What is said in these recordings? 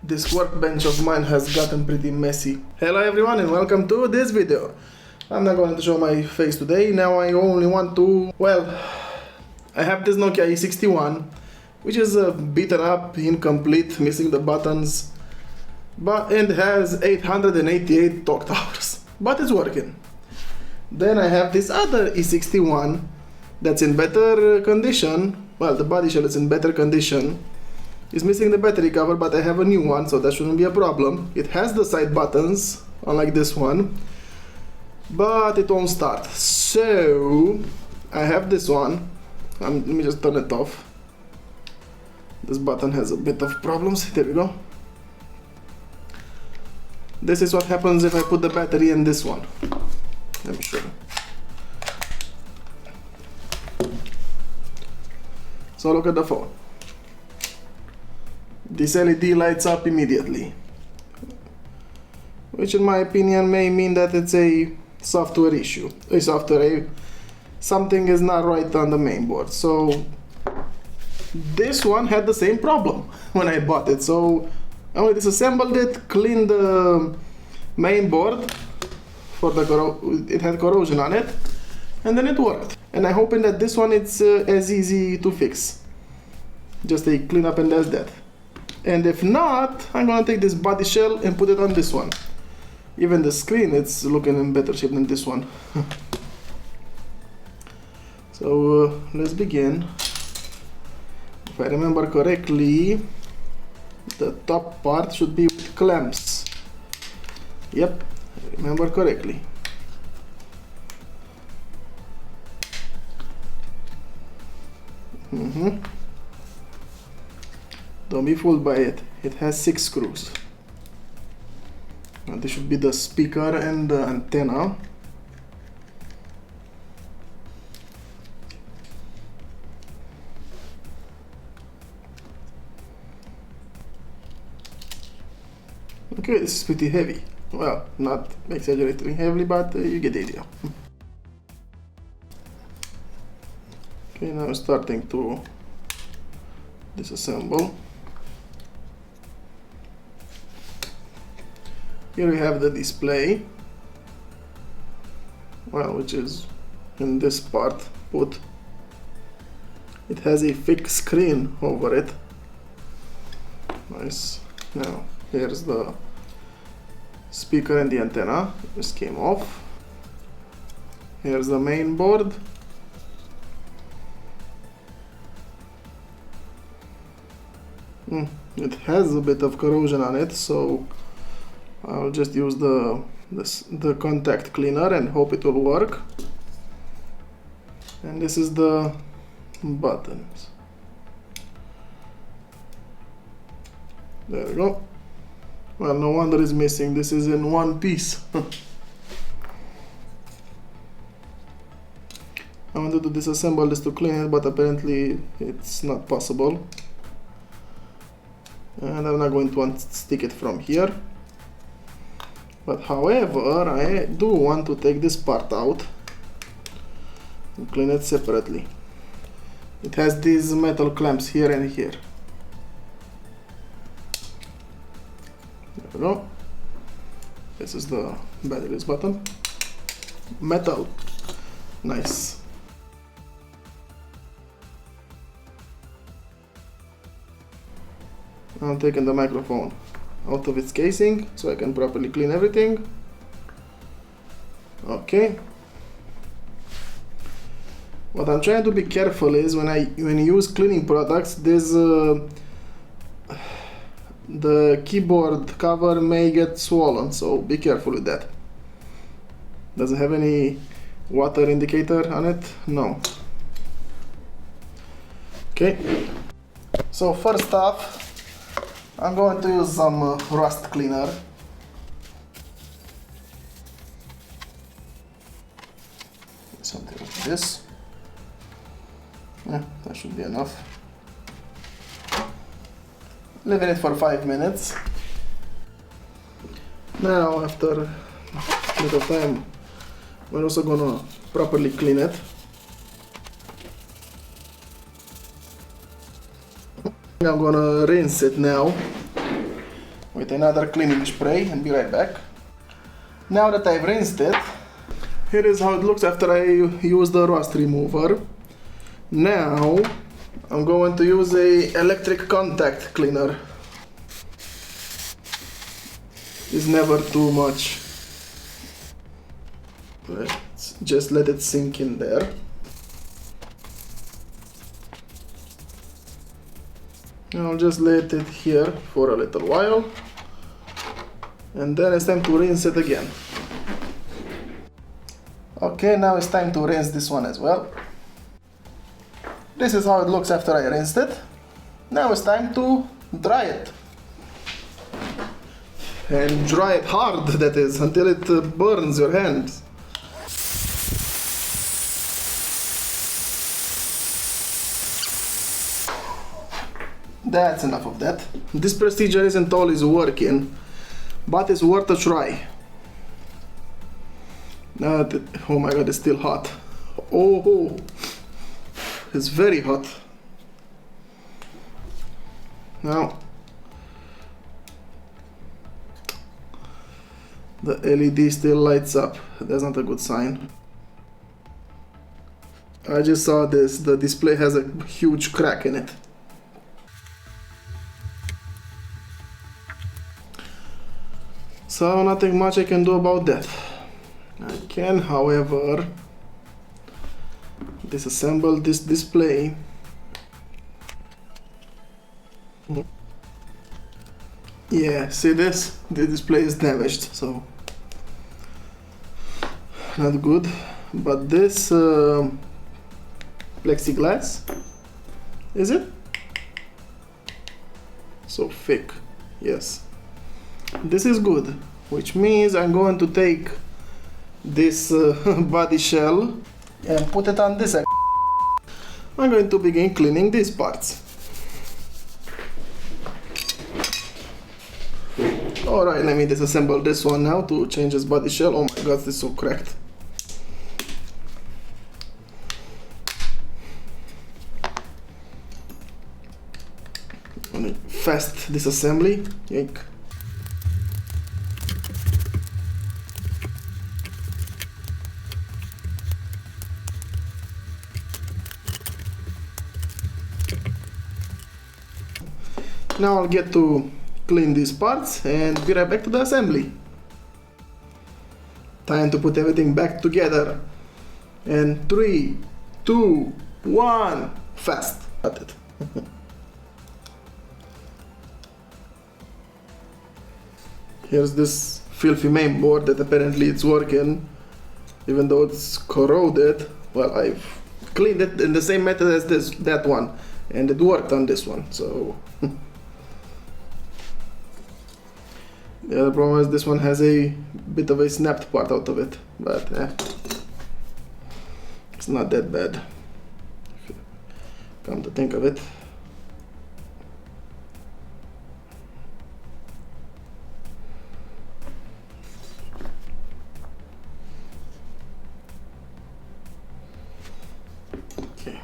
This workbench of mine has gotten pretty messy. Hello everyone and welcome to this video. I'm not going to show my face today. Now I only want to... well, I have this Nokia E61, which is beaten up, incomplete, missing the buttons, and has 888 talk hours, but it's working. Then I have this other E61 that's in better condition. Well, the body shell is in better condition. It's missing the battery cover, but I have a new one, so that shouldn't be a problem. It has the side buttons, unlike this one, but it won't start. So I have this one. Let me just turn it off. This button has a bit of problems. There we go. This is what happens if I put the battery in this one. Let me show you. So look at the phone. This LED lights up immediately, which in my opinion may mean that it's a software issue. Something is not right on the main board. So this one had the same problem when I bought it. So I only disassembled it, cleaned the main board for it had corrosion on it, and then it worked. And I'm hoping that this one it's as easy to fix. Just a clean up and that's that. And if not, I'm gonna take this body shell and put it on this one. Even the screen, it's looking in better shape than this one. So let's begin. If I remember correctly, the top part should be with clamps. Yep, I remember correctly. Don't be fooled by it. It has 6 screws. And this should be the speaker and the antenna. Okay, this is pretty heavy. Well, not exaggerating heavily, but you get the idea. Okay, now I'm starting to disassemble. Here we have the display, well, which is in this part put. It has a fixed screen over it. Nice. Now here's the speaker and the antenna. This came off. Here's the main board. It has a bit of corrosion on it, so I'll just use the contact cleaner and hope it will work. And this is the buttons. There we go. Well, no wonder it's missing. This is in one piece. I wanted to disassemble this to clean it, but apparently it's not possible. And I'm not going to unstick it from here. But however, I do want to take this part out and clean it separately. It has these metal clamps here and here. There we go. This is the batteries button. Metal. Nice. I'm taking the microphone out of its casing so I can properly clean everything. Okay. What I'm trying to be careful is when you use cleaning products, there's the keyboard cover may get swollen, so be careful with that. Does it have any water indicator on it? No. Okay. So first off, I'm going to use some rust cleaner. Something like this. Yeah, that should be enough. Leaving it for 5 minutes. Now, after a bit of time, we're also gonna properly clean it. I'm gonna rinse it now with another cleaning spray and be right back. Now that I've rinsed it, here is how it looks after I use the rust remover. Now I'm going to use a electric contact cleaner. It's never too much. Let's just let it sink in there. I'll just let it here for a little while, and then it's time to rinse it again. Okay, now it's time to rinse this one as well. This is how it looks after I rinsed it. Now it's time to dry it. And dry it hard, that is, until it burns your hands. That's enough of that. This procedure isn't always working, but it's worth a try. Oh my god, it's still hot. Oh, it's very hot. Now, the LED still lights up. That's not a good sign. I just saw this. The display has a huge crack in it. So nothing much I can do about that. I can, however, disassemble this display. Yeah, see this? The display is damaged, so not good. But this plexiglass, is it? So thick, yes. This is good, which means I'm going to take this body shell and put it on this. I'm going to begin cleaning these parts. Alright, let me disassemble this one now to change this body shell. Oh my god, this is so cracked. Fast disassembly. Yank. Now I'll get to clean these parts and be right back to the assembly. Time to put everything back together. And 3, 2, 1, fast. Got it. Here's this filthy mainboard that apparently it's working, even though it's corroded. Well, I've cleaned it in the same method as that one, and it worked on this one, so. The other problem is this one has a bit of a snapped part out of it, but it's not that bad, come to think of it. Okay.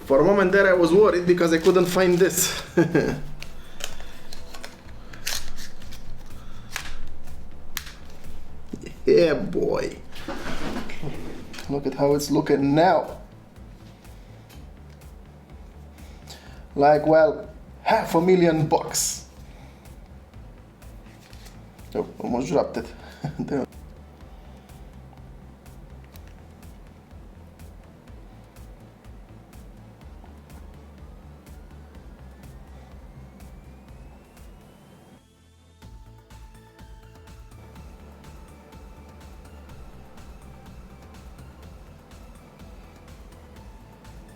For a moment there I was worried because I couldn't find this. Yeah, boy. Look at how it's looking now. Like, well, $500,000. Oh, almost dropped it. There.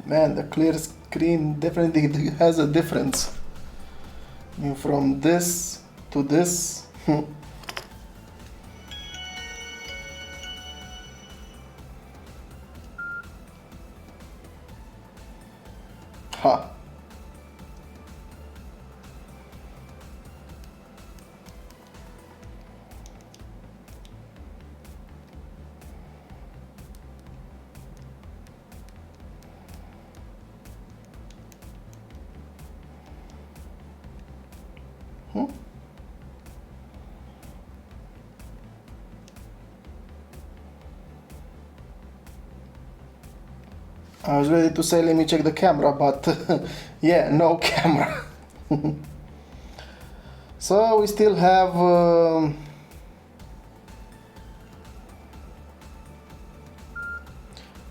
Man, the clear screen definitely has a difference. I mean, from this to this. Ha. I was ready to say let me check the camera, but yeah, no camera. So we still have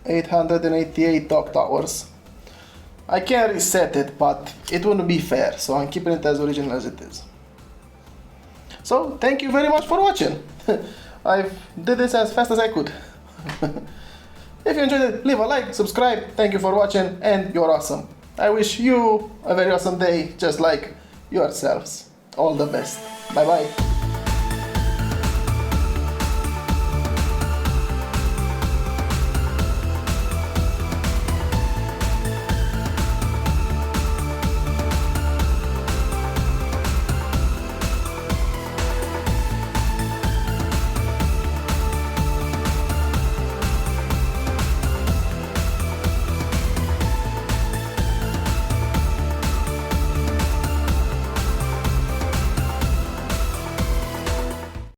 888 talk hours. I can reset it, but it wouldn't be fair, so I'm keeping it as original as it is. So thank you very much for watching. I did this as fast as I could. If you enjoyed it, leave a like, subscribe. Thank you for watching, and you're awesome. I wish you a very awesome day, just like yourselves. All the best. Bye bye.